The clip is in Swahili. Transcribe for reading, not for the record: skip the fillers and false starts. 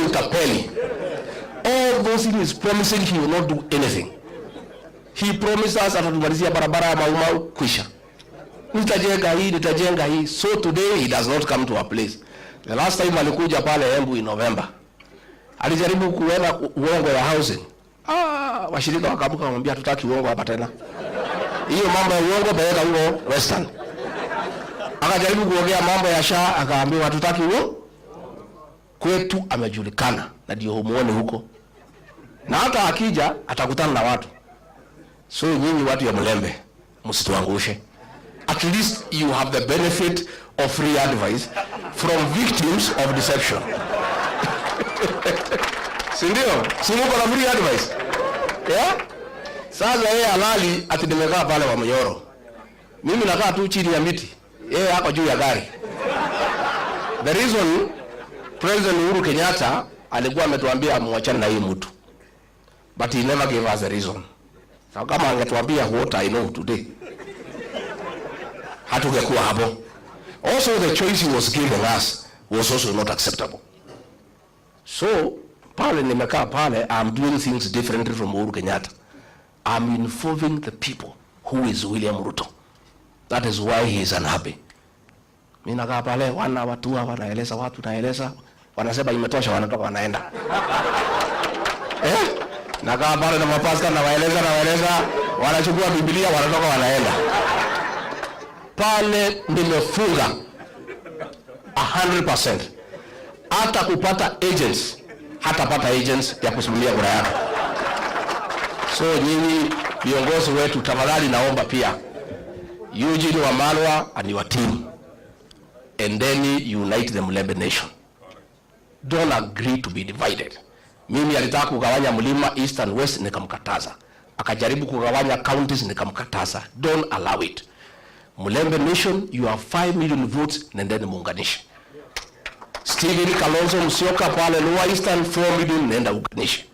utapeli. All those things promising, he will not do anything. He promised us atatumalizia barabara ya Mau Mau kwisha. Nitajenga hii. So today he does not come to our place. The last time alikuja pale Embu in November, alijaribu kuenda uongo ya housing. Washirika wakabuka kumwambia tutaki uongo hapa tena. Hiyo mambo ya uongo peleka huko Western. Akajaribu kuongea mambo ya SHA, akaambiwa hatutaki uongo. Kwetu amejulikana na ndio humuone huko. Na hata akija atakutana na watu. So nyinyi watu ya Mlembe, msituangushe. At least you have the benefit of free advice from victims of deception. Sindio? Simuko na free advice. Yeah? Sasa yeye halali ati nimekaa pale wa Mnyoro. Mimi nakaa tu chini ya miti. Yeye hako juu ya gari. The reason President Uhuru Kenyatta alikuwa ametuambia muachane na hii mtu. But he never gave us a reason. So kama angetuambia what I know today, hatungekuwa hapo. Also the choice he was giving us was also not acceptable. So pale nimekaa pale, I'm doing things differently from Uhuru Kenyatta. I'm involving the people who is William Ruto. That is why he is unhappy. Mimi nakaa pale watu wanaeleza watu naeleza, wanasema imetosha, wanatoka wanaenda. Nakaa pale na mapasta na waeleza wanachukua Biblia wanatoka wanaenda. Pale nimefunga 100%. Hata kupata agents, hatapata agents ya kusimamia kura yake. So nyinyi viongozi wetu, tafadhali naomba pia Eugene Wamalwa and your team, and then unite the Mlembe nation. Don't agree to be divided. Mimi alitaka kugawanya mlima east and west, nikamkataza. Akajaribu kugawanya counties, nikamkataza. Don't allow it. Mlembe nation, you have 5 million votes, nendeni muunganishe. Stephen Kalonzo Musyoka pale Lower Eastern 4 million, nenda unganishe.